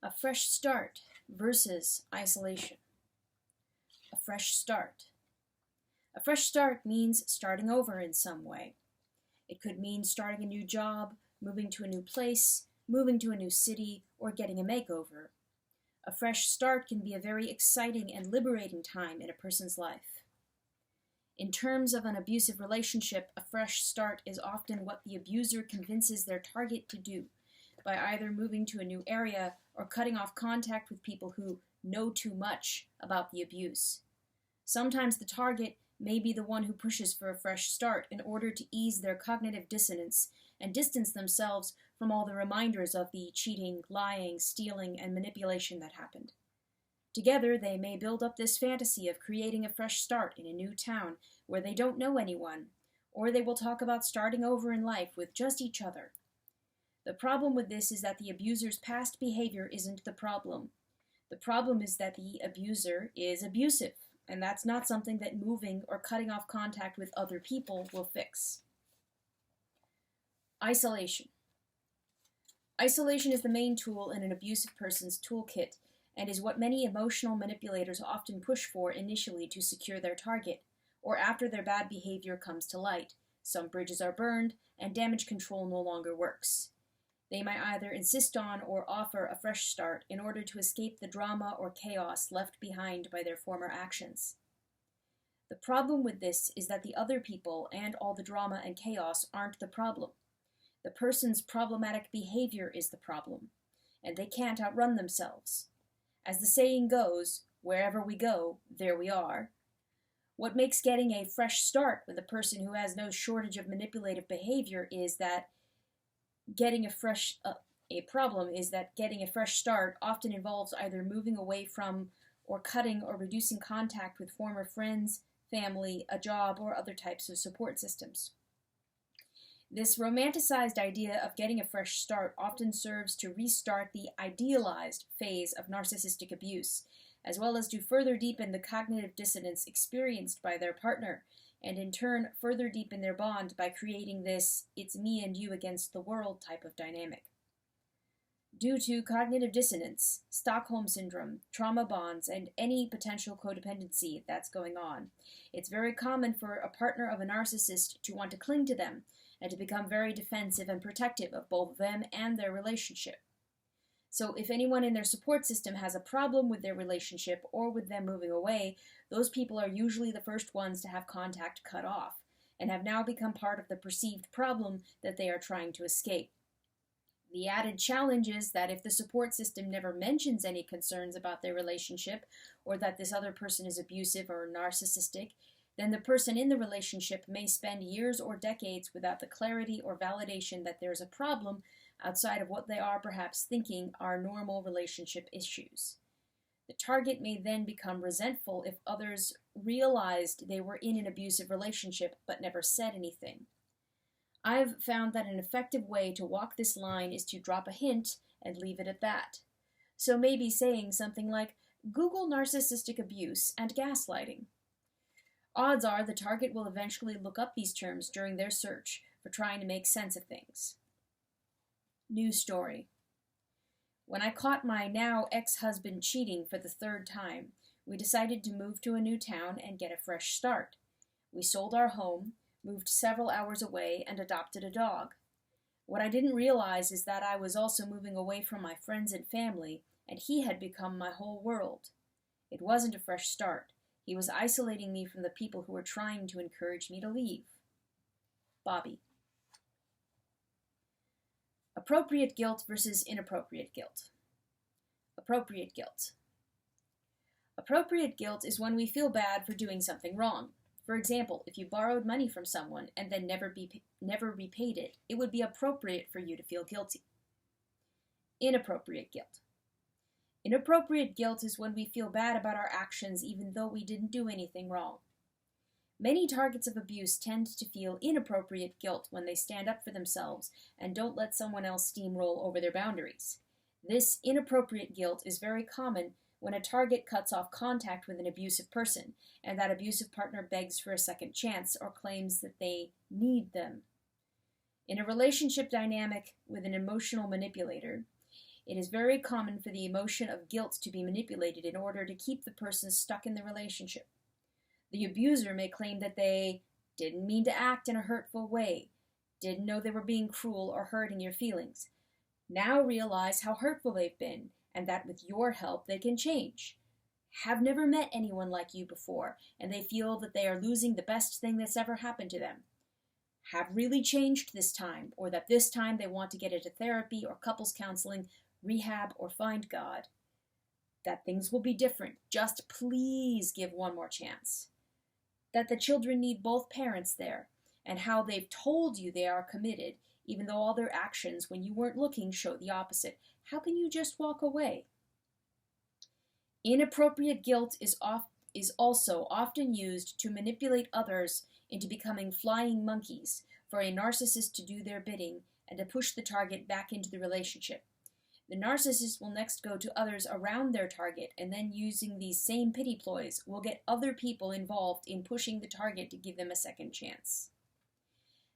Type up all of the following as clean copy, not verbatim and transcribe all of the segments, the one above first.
A fresh start versus isolation. A fresh start. A fresh start means starting over in some way. It could mean starting a new job, moving to a new place, moving to a new city, or getting a makeover. A fresh start can be a very exciting and liberating time in a person's life. In terms of an abusive relationship, a fresh start is often what the abuser convinces their target to do, by either moving to a new area or cutting off contact with people who know too much about the abuse. Sometimes the target may be the one who pushes for a fresh start in order to ease their cognitive dissonance and distance themselves from all the reminders of the cheating, lying, stealing, and manipulation that happened. Together, they may build up this fantasy of creating a fresh start in a new town where they don't know anyone, or they will talk about starting over in life with just each other. The problem with this is that the abuser's past behavior isn't the problem. The problem is that the abuser is abusive, and that's not something that moving or cutting off contact with other people will fix. Isolation. Isolation is the main tool in an abusive person's toolkit, and is what many emotional manipulators often push for initially to secure their target, or after their bad behavior comes to light. Some bridges are burned, and damage control no longer works. They might either insist on or offer a fresh start in order to escape the drama or chaos left behind by their former actions. The problem with this is that the other people and all the drama and chaos aren't the problem. The person's problematic behavior is the problem, and they can't outrun themselves. As the saying goes, wherever we go, there we are. What makes getting a fresh start with a person who has no shortage of manipulative behavior is that getting a fresh start often involves either moving away from or cutting or reducing contact with former friends, family, a job, or other types of support systems. This romanticized idea of getting a fresh start often serves to restart the idealized phase of narcissistic abuse, as well as to further deepen the cognitive dissonance experienced by their partner, and in turn further deepen their bond by creating this "it's me and you against the world" type of dynamic. Due to cognitive dissonance, Stockholm Syndrome, trauma bonds, and any potential codependency that's going on, it's very common for a partner of a narcissist to want to cling to them and to become very defensive and protective of both them and their relationship. So if anyone in their support system has a problem with their relationship or with them moving away, those people are usually the first ones to have contact cut off, and have now become part of the perceived problem that they are trying to escape. The added challenge is that if the support system never mentions any concerns about their relationship, or that this other person is abusive or narcissistic, then the person in the relationship may spend years or decades without the clarity or validation that there's a problem outside of what they are perhaps thinking are normal relationship issues. The target may then become resentful if others realized they were in an abusive relationship but never said anything. I've found that an effective way to walk this line is to drop a hint and leave it at that. So maybe saying something like, "Google narcissistic abuse and gaslighting." Odds are the target will eventually look up these terms during their search for trying to make sense of things. News story. When I caught my now ex-husband cheating for the third time, we decided to move to a new town and get a fresh start. We sold our home, moved several hours away, and adopted a dog. What I didn't realize is that I was also moving away from my friends and family, and he had become my whole world. It wasn't a fresh start. He was isolating me from the people who were trying to encourage me to leave. Bobby. Appropriate guilt versus inappropriate guilt. Appropriate guilt. Appropriate guilt is when we feel bad for doing something wrong. For example, if you borrowed money from someone and then never repaid it, it would be appropriate for you to feel guilty. Inappropriate guilt. Inappropriate guilt is when we feel bad about our actions even though we didn't do anything wrong. Many targets of abuse tend to feel inappropriate guilt when they stand up for themselves and don't let someone else steamroll over their boundaries. This inappropriate guilt is very common when a target cuts off contact with an abusive person, and that abusive partner begs for a second chance or claims that they need them. In a relationship dynamic with an emotional manipulator, It is very common for the emotion of guilt to be manipulated in order to keep the person stuck in the relationship. The abuser may claim that they didn't mean to act in a hurtful way, didn't know they were being cruel or hurting your feelings. Now realize how hurtful they've been, and that with your help they can change. Have never met anyone like you before, and they feel that they are losing the best thing that's ever happened to them. Have really changed this time, or that this time they want to get into therapy or couples counseling, rehab, or find God. That things will be different. Just please give one more chance. That the children need both parents there, and how they've told you they are committed, even though all their actions when you weren't looking show the opposite. How can you just walk away? Inappropriate guilt is also often used to manipulate others into becoming flying monkeys for a narcissist to do their bidding and to push the target back into the relationship. The narcissist will next go to others around their target, and then using these same pity ploys will get other people involved in pushing the target to give them a second chance.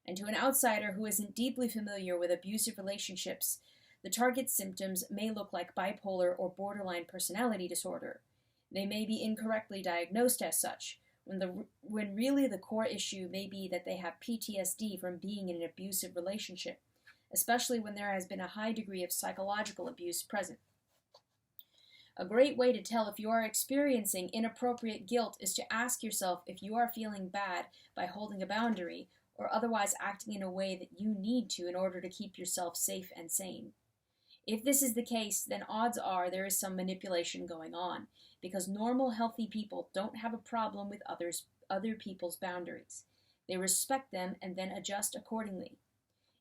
And to an outsider who isn't deeply familiar with abusive relationships, the target's symptoms may look like bipolar or borderline personality disorder. They may be incorrectly diagnosed as such, when really the core issue may be that they have PTSD from being in an abusive relationship, especially when there has been a high degree of psychological abuse present. A great way to tell if you are experiencing inappropriate guilt is to ask yourself if you are feeling bad by holding a boundary or otherwise acting in a way that you need to in order to keep yourself safe and sane. If this is the case, then odds are there is some manipulation going on, because normal, healthy people don't have a problem with other people's boundaries. They respect them and then adjust accordingly.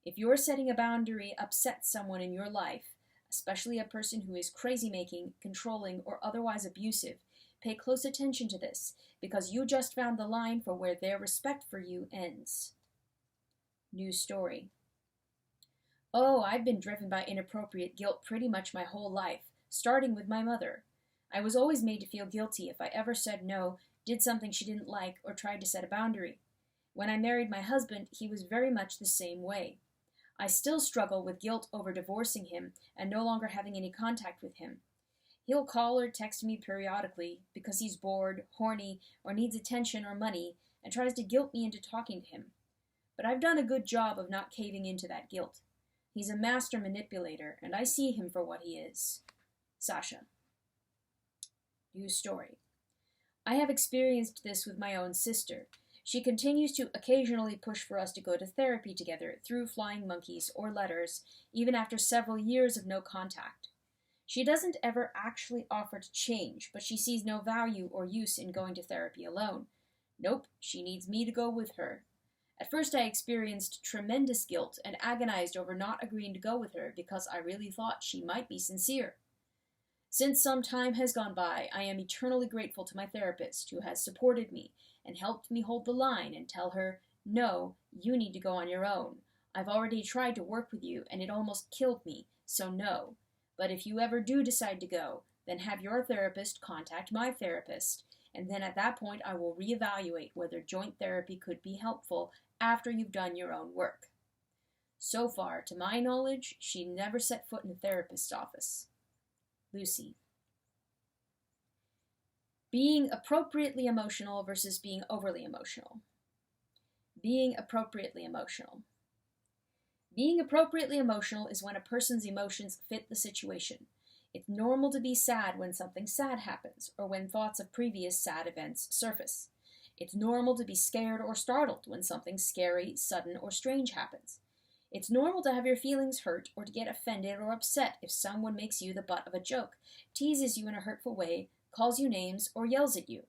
If your setting a boundary upsets someone in your life, especially a person who is crazy-making, controlling, or otherwise abusive, pay close attention to this, because you just found the line for where their respect for you ends. New story. Oh, I've been driven by inappropriate guilt pretty much my whole life, starting with my mother. I was always made to feel guilty if I ever said no, did something she didn't like, or tried to set a boundary. When I married my husband, he was very much the same way. I still struggle with guilt over divorcing him and no longer having any contact with him. He'll call or text me periodically because he's bored, horny, or needs attention or money, and tries to guilt me into talking to him. But I've done a good job of not caving into that guilt. He's a master manipulator, and I see him for what he is. Sasha. New story. I have experienced this with my own sister. She continues to occasionally push for us to go to therapy together through flying monkeys or letters, even after several years of no contact. She doesn't ever actually offer to change, but she sees no value or use in going to therapy alone. Nope, she needs me to go with her. At first I experienced tremendous guilt and agonized over not agreeing to go with her because I really thought she might be sincere. Since some time has gone by, I am eternally grateful to my therapist who has supported me and helped me hold the line and tell her, no, you need to go on your own. I've already tried to work with you and it almost killed me, so no. But if you ever do decide to go, then have your therapist contact my therapist, and then at that point I will reevaluate whether joint therapy could be helpful after you've done your own work. So far, to my knowledge, she never set foot in a therapist's office. Lucy. Being appropriately emotional versus being overly emotional. Being appropriately emotional. Being appropriately emotional is when a person's emotions fit the situation. It's normal to be sad when something sad happens, or when thoughts of previous sad events surface. It's normal to be scared or startled when something scary, sudden, or strange happens. It's normal to have your feelings hurt or to get offended or upset if someone makes you the butt of a joke, teases you in a hurtful way, calls you names, or yells at you.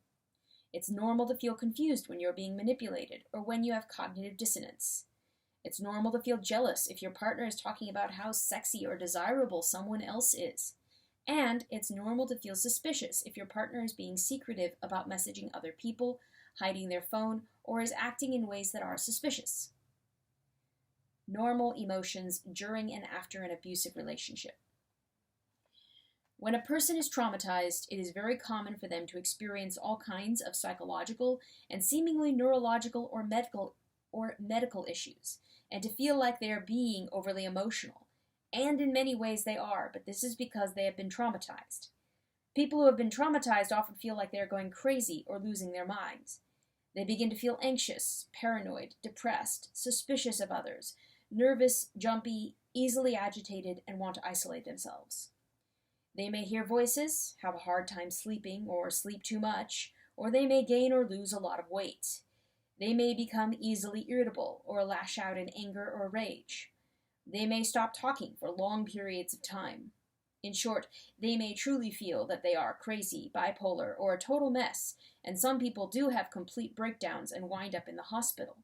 It's normal to feel confused when you're being manipulated or when you have cognitive dissonance. It's normal to feel jealous if your partner is talking about how sexy or desirable someone else is. And it's normal to feel suspicious if your partner is being secretive about messaging other people, hiding their phone, or is acting in ways that are suspicious. Normal emotions during and after an abusive relationship. When a person is traumatized, it is very common for them to experience all kinds of psychological and seemingly neurological or medical issues, and to feel like they are being overly emotional, and in many ways they are, but this is because they have been traumatized. People who have been traumatized often feel like they are going crazy or losing their minds. They begin to feel anxious, paranoid, depressed, suspicious of others, nervous, jumpy, easily agitated, and want to isolate themselves. They may hear voices, have a hard time sleeping, or sleep too much, or they may gain or lose a lot of weight. They may become easily irritable, or lash out in anger or rage. They may stop talking for long periods of time. In short, they may truly feel that they are crazy, bipolar, or a total mess, and some people do have complete breakdowns and wind up in the hospital.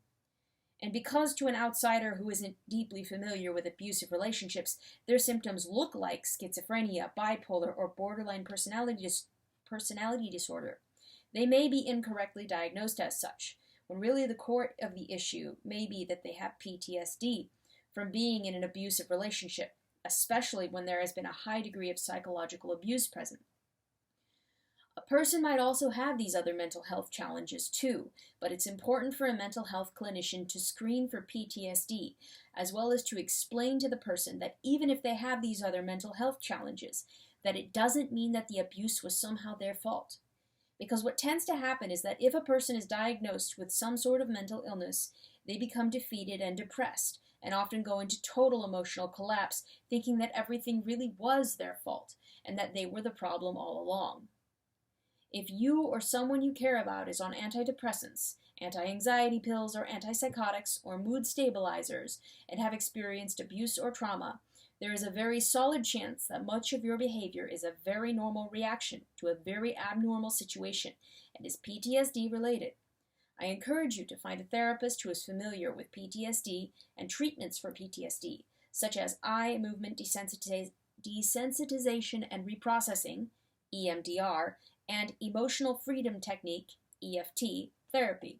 And because to an outsider who isn't deeply familiar with abusive relationships, their symptoms look like schizophrenia, bipolar, or borderline personality disorder, they may be incorrectly diagnosed as such, when really the core of the issue may be that they have PTSD from being in an abusive relationship, especially when there has been a high degree of psychological abuse present. A person might also have these other mental health challenges too, but it's important for a mental health clinician to screen for PTSD, as well as to explain to the person that even if they have these other mental health challenges, that it doesn't mean that the abuse was somehow their fault. Because what tends to happen is that if a person is diagnosed with some sort of mental illness, they become defeated and depressed, and often go into total emotional collapse, thinking that everything really was their fault, and that they were the problem all along. If you or someone you care about is on antidepressants, anti-anxiety pills, or antipsychotics, or mood stabilizers, and have experienced abuse or trauma, there is a very solid chance that much of your behavior is a very normal reaction to a very abnormal situation and is PTSD related. I encourage you to find a therapist who is familiar with PTSD and treatments for PTSD, such as eye movement desensitization and reprocessing, EMDR, and emotional freedom technique, EFT, therapy.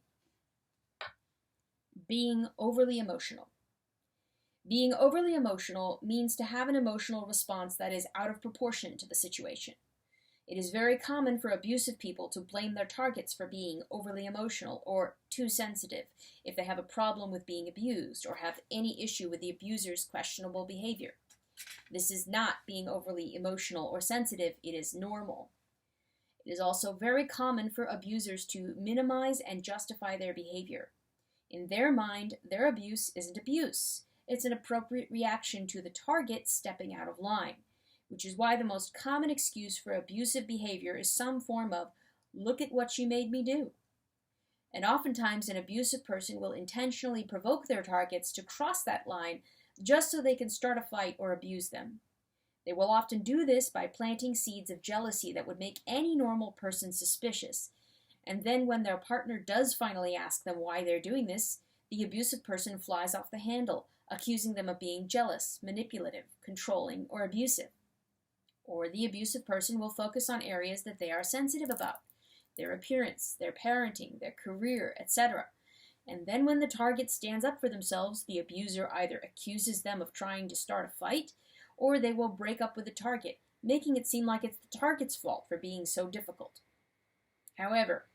Being overly emotional. Being overly emotional means to have an emotional response that is out of proportion to the situation. It is very common for abusive people to blame their targets for being overly emotional or too sensitive if they have a problem with being abused or have any issue with the abuser's questionable behavior. This is not being overly emotional or sensitive, it is normal. It is also very common for abusers to minimize and justify their behavior. In their mind, their abuse isn't abuse. It's an appropriate reaction to the target stepping out of line, which is why the most common excuse for abusive behavior is some form of, "Look at what you made me do." And oftentimes an abusive person will intentionally provoke their targets to cross that line just so they can start a fight or abuse them. They will often do this by planting seeds of jealousy that would make any normal person suspicious. And then when their partner does finally ask them why they're doing this, the abusive person flies off the handle, accusing them of being jealous, manipulative, controlling, or abusive. Or the abusive person will focus on areas that they are sensitive about, their appearance, their parenting, their career, etc. And then when the target stands up for themselves, the abuser either accuses them of trying to start a fight, or they will break up with the target, making it seem like it's the target's fault for being so difficult. However,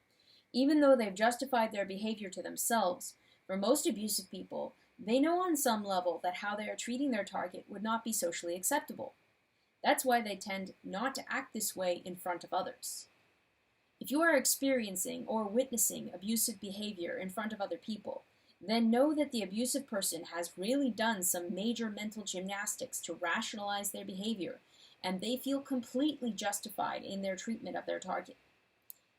even though they've justified their behavior to themselves, for most abusive people, they know on some level that how they are treating their target would not be socially acceptable. That's why they tend not to act this way in front of others. If you are experiencing or witnessing abusive behavior in front of other people, then know that the abusive person has really done some major mental gymnastics to rationalize their behavior, and they feel completely justified in their treatment of their target.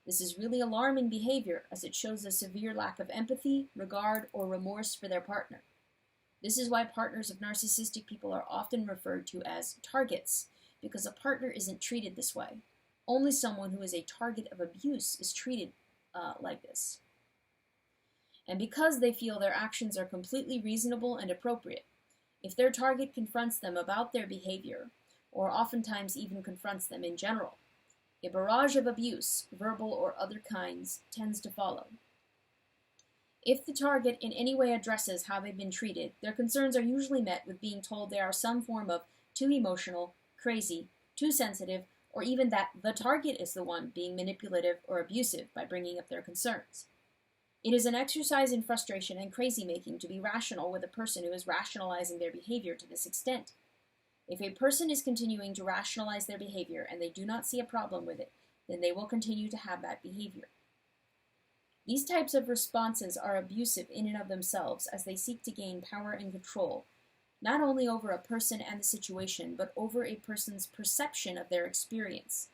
This is really alarming behavior, as it shows a severe lack of empathy, regard, or remorse for their partner. This is why partners of narcissistic people are often referred to as targets, because a partner isn't treated this way. Only someone who is a target of abuse is treated like this. And because they feel their actions are completely reasonable and appropriate, if their target confronts them about their behavior, or oftentimes even confronts them in general, a barrage of abuse, verbal or other kinds, tends to follow. If the target in any way addresses how they've been treated, their concerns are usually met with being told they are some form of too emotional, crazy, too sensitive, or even that the target is the one being manipulative or abusive by bringing up their concerns. It is an exercise in frustration and crazy-making to be rational with a person who is rationalizing their behavior to this extent. If a person is continuing to rationalize their behavior and they do not see a problem with it, then they will continue to have that behavior. These types of responses are abusive in and of themselves as they seek to gain power and control, not only over a person and the situation, but over a person's perception of their experience.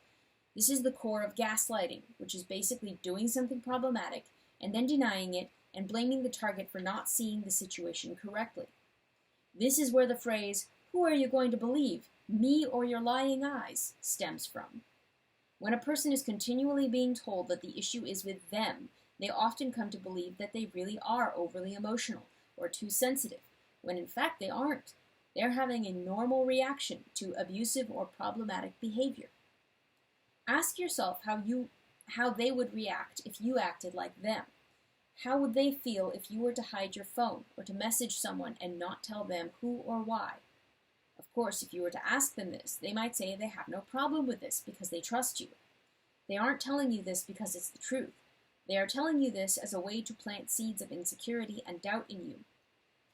This is the core of gaslighting, which is basically doing something problematic and then denying it and blaming the target for not seeing the situation correctly. This is where the phrase, "Who are you going to believe, me or your lying eyes?" stems from. When a person is continually being told that the issue is with them, they often come to believe that they really are overly emotional or too sensitive, when in fact they aren't. They're having a normal reaction to abusive or problematic behavior. Ask yourself how they would react if you acted like them. How would they feel if you were to hide your phone or to message someone and not tell them who or why? Of course, if you were to ask them this, they might say they have no problem with this because they trust you. They aren't telling you this because it's the truth. They are telling you this as a way to plant seeds of insecurity and doubt in you,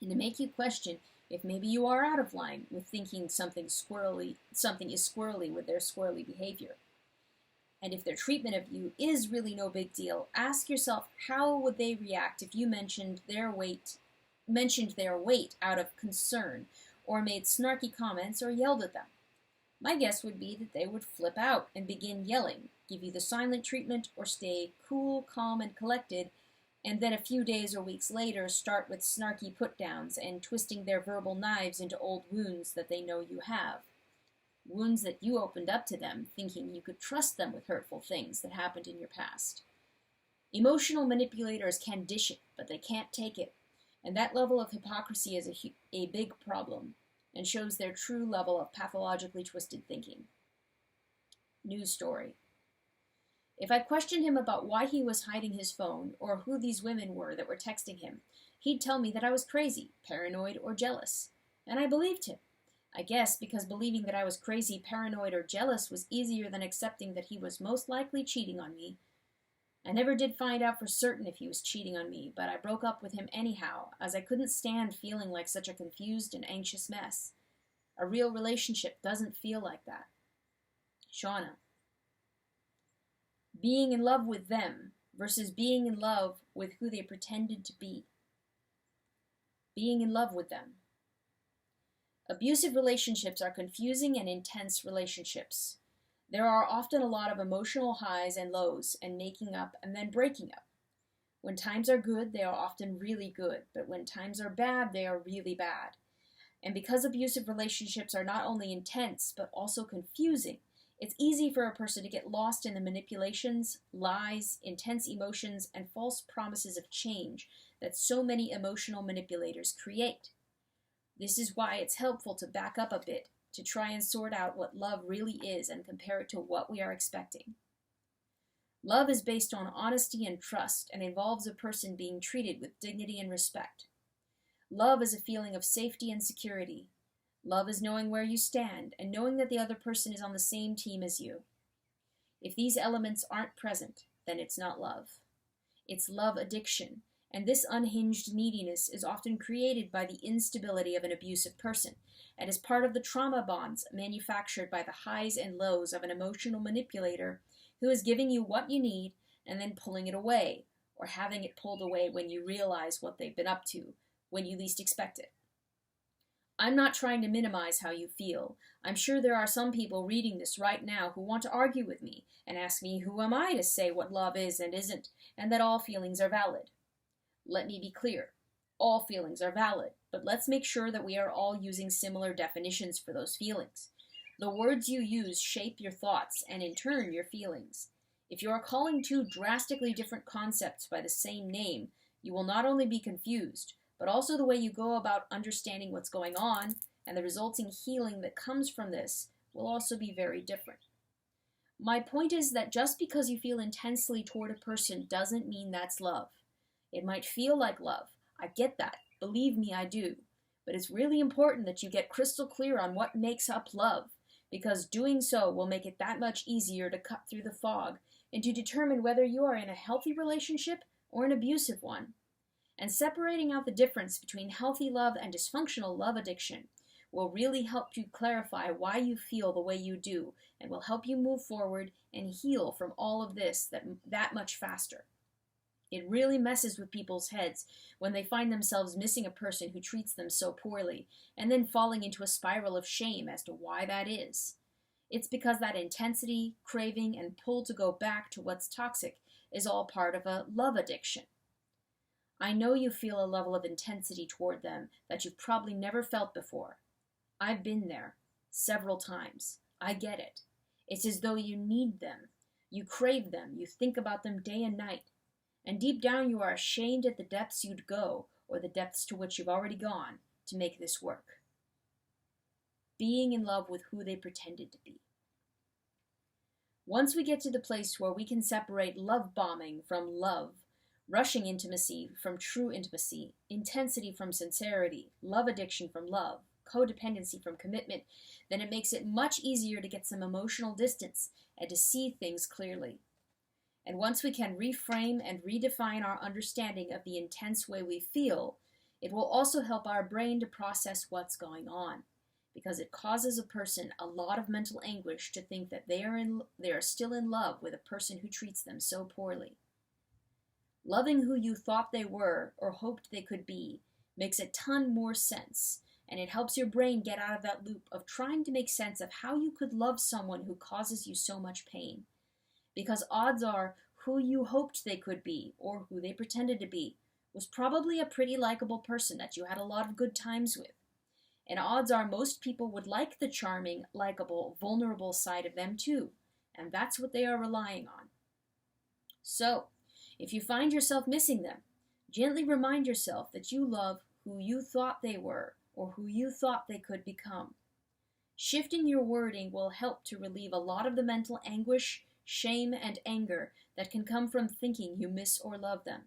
and to make you question if maybe you are out of line with thinking something is squirrely with their squirrely behavior. And if their treatment of you is really no big deal, ask yourself how would they react if you mentioned their weight out of concern, or made snarky comments or yelled at them. My guess would be that they would flip out and begin yelling, give you the silent treatment, or stay cool, calm, and collected, and then a few days or weeks later start with snarky put-downs and twisting their verbal knives into old wounds that they know you have. Wounds that you opened up to them, thinking you could trust them with hurtful things that happened in your past. Emotional manipulators can dish it, but they can't take it. And that level of hypocrisy is a big problem, and shows their true level of pathologically twisted thinking. News story. If I questioned him about why he was hiding his phone, or who these women were that were texting him, he'd tell me that I was crazy, paranoid, or jealous. And I believed him. I guess because believing that I was crazy, paranoid, or jealous was easier than accepting that he was most likely cheating on me. I never did find out for certain if he was cheating on me, but I broke up with him anyhow, as I couldn't stand feeling like such a confused and anxious mess. A real relationship doesn't feel like that. Shauna. Being in love with them versus being in love with who they pretended to be. Being in love with them. Abusive relationships are confusing and intense relationships. There are often a lot of emotional highs and lows, and making up and then breaking up. When times are good, they are often really good, but when times are bad, they are really bad. And because abusive relationships are not only intense, but also confusing, it's easy for a person to get lost in the manipulations, lies, intense emotions, and false promises of change that so many emotional manipulators create. This is why it's helpful to back up a bit, to try and sort out what love really is and compare it to what we are expecting. Love is based on honesty and trust and involves a person being treated with dignity and respect. Love is a feeling of safety and security. Love is knowing where you stand and knowing that the other person is on the same team as you. If these elements aren't present, then it's not love. It's love addiction, and this unhinged neediness is often created by the instability of an abusive person, and is part of the trauma bonds manufactured by the highs and lows of an emotional manipulator who is giving you what you need and then pulling it away, or having it pulled away when you realize what they've been up to, when you least expect it. I'm not trying to minimize how you feel. I'm sure there are some people reading this right now who want to argue with me and ask me who am I to say what love is and isn't, and that all feelings are valid. Let me be clear. All feelings are valid, but let's make sure that we are all using similar definitions for those feelings. The words you use shape your thoughts and in turn your feelings. If you are calling two drastically different concepts by the same name, you will not only be confused, but also the way you go about understanding what's going on and the resulting healing that comes from this will also be very different. My point is that just because you feel intensely toward a person doesn't mean that's love. It might feel like love. I get that. Believe me, I do. But it's really important that you get crystal clear on what makes up love, because doing so will make it that much easier to cut through the fog and to determine whether you are in a healthy relationship or an abusive one. And separating out the difference between healthy love and dysfunctional love addiction will really help you clarify why you feel the way you do, and will help you move forward and heal from all of this that much faster. It really messes with people's heads when they find themselves missing a person who treats them so poorly, and then falling into a spiral of shame as to why that is. It's because that intensity, craving, and pull to go back to what's toxic is all part of a love addiction. I know you feel a level of intensity toward them that you've probably never felt before. I've been there several times. I get it. It's as though you need them. You crave them. You think about them day and night. And deep down you are ashamed at the depths you'd go, or the depths to which you've already gone, to make this work. Being in love with who they pretended to be. Once we get to the place where we can separate love bombing from love, rushing intimacy from true intimacy, intensity from sincerity, love addiction from love, codependency from commitment, then it makes it much easier to get some emotional distance and to see things clearly. And once we can reframe and redefine our understanding of the intense way we feel, it will also help our brain to process what's going on, because it causes a person a lot of mental anguish to think that they are still in love with a person who treats them so poorly. Loving who you thought they were or hoped they could be makes a ton more sense, and it helps your brain get out of that loop of trying to make sense of how you could love someone who causes you so much pain. Because odds are who you hoped they could be, or who they pretended to be, was probably a pretty likable person that you had a lot of good times with. And odds are most people would like the charming, likable, vulnerable side of them too, and that's what they are relying on. So, if you find yourself missing them, gently remind yourself that you love who you thought they were, or who you thought they could become. Shifting your wording will help to relieve a lot of the mental anguish, shame, and anger that can come from thinking you miss or love them.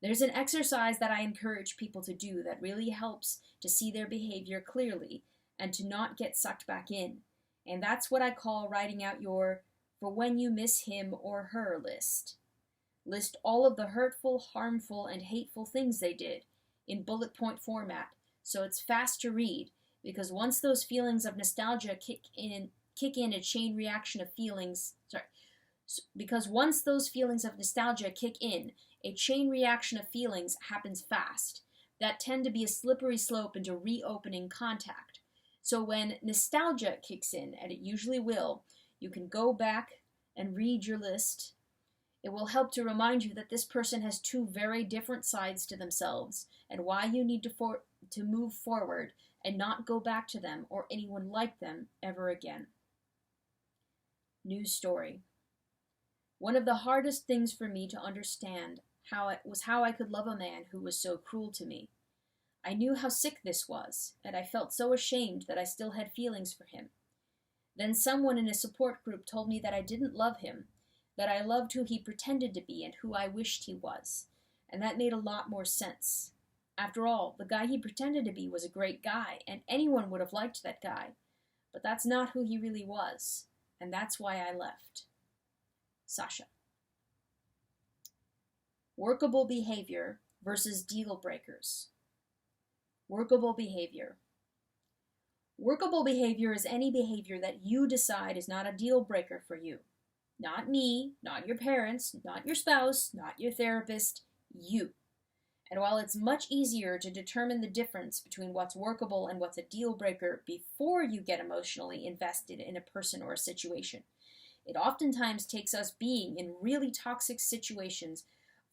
There's an exercise that I encourage people to do that really helps to see their behavior clearly and to not get sucked back in, and that's what I call writing out your "for when you miss him or her" list. List all of the hurtful, harmful, and hateful things they did in bullet point format, so it's fast to read, because once those feelings of nostalgia kick in a chain reaction of feelings, because once those feelings of nostalgia kick in, a chain reaction of feelings happens fast that tend to be a slippery slope into reopening contact. So when nostalgia kicks in, and it usually will, you can go back and read your list. It will help to remind you that this person has two very different sides to themselves, and why you need to move forward and not go back to them or anyone like them ever again. News story. One of the hardest things for me to understand was how I could love a man who was so cruel to me. I knew how sick this was, and I felt so ashamed that I still had feelings for him. Then someone in a support group told me that I didn't love him, that I loved who he pretended to be and who I wished he was, and that made a lot more sense. After all, the guy he pretended to be was a great guy, and anyone would have liked that guy, but that's not who he really was, and that's why I left. Sasha. Workable behavior versus deal breakers. Workable behavior. Workable behavior is any behavior that you decide is not a deal breaker for you. Not me, not your parents, not your spouse, not your therapist, you. And while it's much easier to determine the difference between what's workable and what's a deal breaker before you get emotionally invested in a person or a situation, it oftentimes takes us being in really toxic situations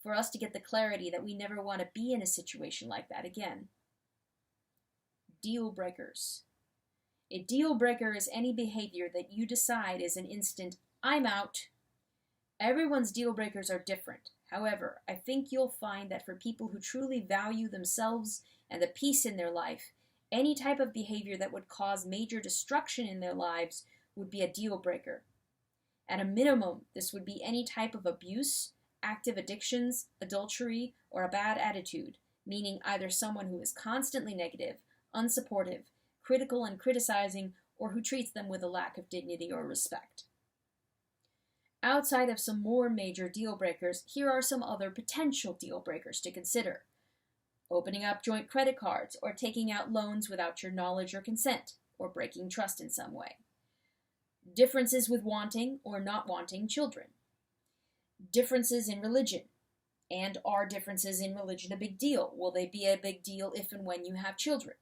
for us to get the clarity that we never want to be in a situation like that again. Deal breakers. A deal breaker is any behavior that you decide is an instant, "I'm out." Everyone's deal breakers are different. However, I think you'll find that for people who truly value themselves and the peace in their life, any type of behavior that would cause major destruction in their lives would be a deal breaker. At a minimum, this would be any type of abuse, active addictions, adultery, or a bad attitude, meaning either someone who is constantly negative, unsupportive, critical and criticizing, or who treats them with a lack of dignity or respect. Outside of some more major deal breakers, here are some other potential deal breakers to consider. opening up joint credit cards or taking out loans without your knowledge or consent, or breaking trust in some way. Differences with wanting or not wanting children. Differences in religion. And are differences in religion a big deal? Will they be a big deal if and when you have children?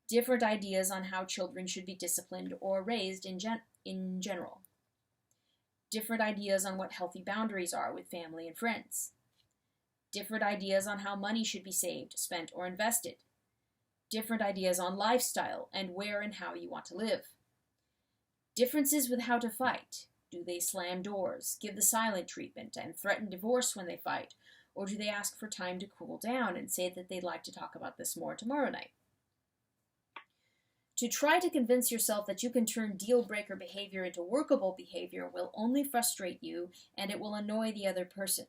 Different ideas on how children should be disciplined or raised in general. Different ideas on what healthy boundaries are with family and friends. Different ideas on how money should be saved, spent, or invested. Different ideas on lifestyle and where and how you want to live. Differences with how to fight. Do they slam doors, give the silent treatment, and threaten divorce when they fight? Or do they ask for time to cool down and say that they'd like to talk about this more tomorrow night? To try to convince yourself that you can turn deal-breaker behavior into workable behavior will only frustrate you, and it will annoy the other person.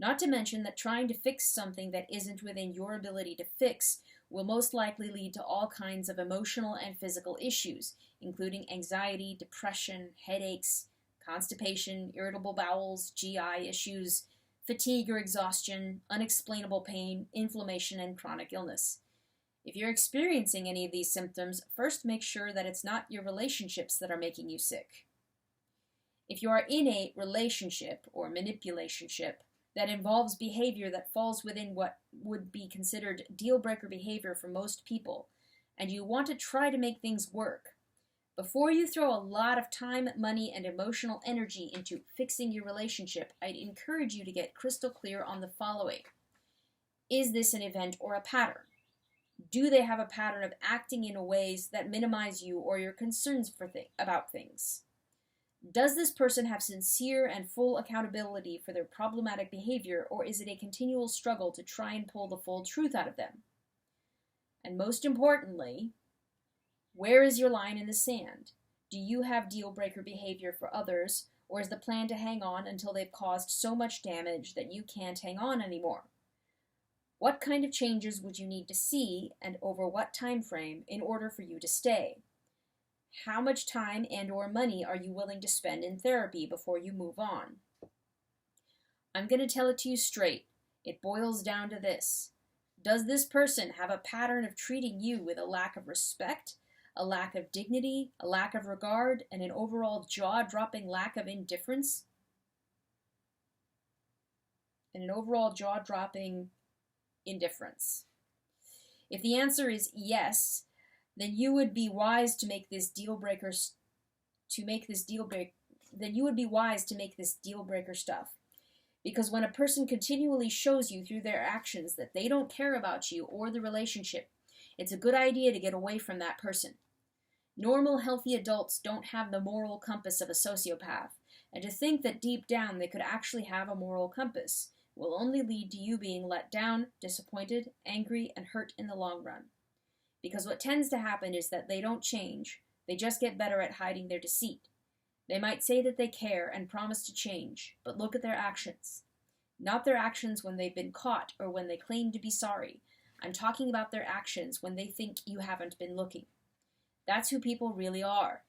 Not to mention that trying to fix something that isn't within your ability to fix will most likely lead to all kinds of emotional and physical issues, including anxiety, depression, headaches, constipation, irritable bowels, GI issues, fatigue or exhaustion, unexplainable pain, inflammation, and chronic illness. If you're experiencing any of these symptoms, first make sure that it's not your relationships that are making you sick. If you are in a relationship or manipulationship that involves behavior that falls within what would be considered deal-breaker behavior for most people, and you want to try to make things work, before you throw a lot of time, money, and emotional energy into fixing your relationship, I'd encourage you to get crystal clear on the following. Is this an event or a pattern? Do they have a pattern of acting in ways that minimize you or your concerns about things? Does this person have sincere and full accountability for their problematic behavior, or is it a continual struggle to try and pull the full truth out of them? And most importantly, where is your line in the sand? Do you have deal-breaker behavior for others, or is the plan to hang on until they've caused so much damage that you can't hang on anymore? What kind of changes would you need to see, and over what time frame, in order for you to stay? How much time and or money are you willing to spend in therapy before you move on? I'm going to tell it to you straight. It boils down to this. Does this person have a pattern of treating you with a lack of respect, a lack of dignity, a lack of regard, and an overall jaw-dropping lack of indifference? Indifference. If the answer is yes, then you would be wise to make this deal breaker stuff. Because when a person continually shows you through their actions that they don't care about you or the relationship, it's a good idea to get away from that person. Normal, healthy adults don't have the moral compass of a sociopath, and to think that deep down they could actually have a moral compass will only lead to you being let down, disappointed, angry, and hurt in the long run. Because what tends to happen is that they don't change, they just get better at hiding their deceit. They might say that they care and promise to change, but look at their actions. Not their actions when they've been caught or when they claim to be sorry. I'm talking about their actions when they think you haven't been looking. That's who people really are.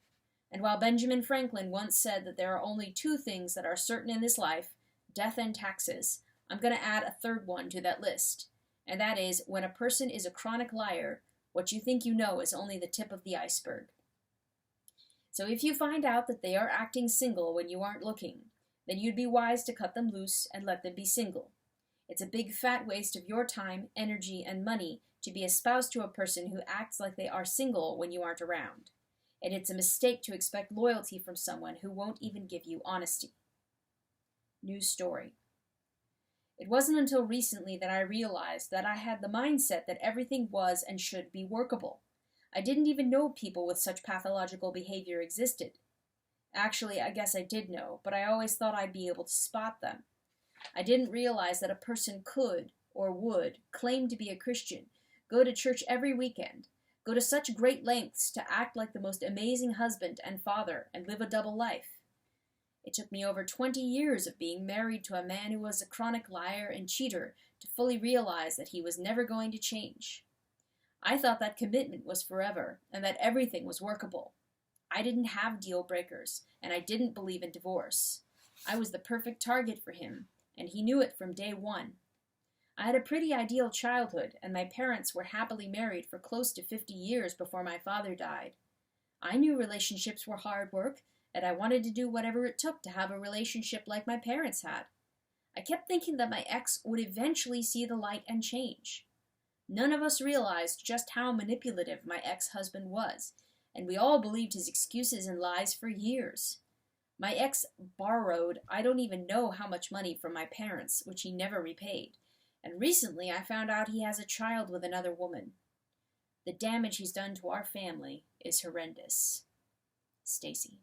And while Benjamin Franklin once said that there are only two things that are certain in this life, death and taxes, I'm going to add a third one to that list. And that is, when a person is a chronic liar, what you think you know is only the tip of the iceberg. So if you find out that they are acting single when you aren't looking, then you'd be wise to cut them loose and let them be single. It's a big fat waste of your time, energy, and money to be espoused to a person who acts like they are single when you aren't around. And it's a mistake to expect loyalty from someone who won't even give you honesty. News story. It wasn't until recently that I realized that I had the mindset that everything was and should be workable. I didn't even know people with such pathological behavior existed. Actually, I guess I did know, but I always thought I'd be able to spot them. I didn't realize that a person could, or would, claim to be a Christian, go to church every weekend, go to such great lengths to act like the most amazing husband and father, and live a double life. It took me over 20 years of being married to a man who was a chronic liar and cheater to fully realize that he was never going to change. I thought that commitment was forever, and that everything was workable. I didn't have deal breakers, and I didn't believe in divorce. I was the perfect target for him, and he knew it from day one. I had a pretty ideal childhood, and my parents were happily married for close to 50 years before my father died. I knew relationships were hard work, and I wanted to do whatever it took to have a relationship like my parents had. I kept thinking that my ex would eventually see the light and change. None of us realized just how manipulative my ex-husband was, and we all believed his excuses and lies for years. My ex borrowed I don't even know how much money from my parents, which he never repaid, and recently I found out he has a child with another woman. The damage he's done to our family is horrendous. Stacy.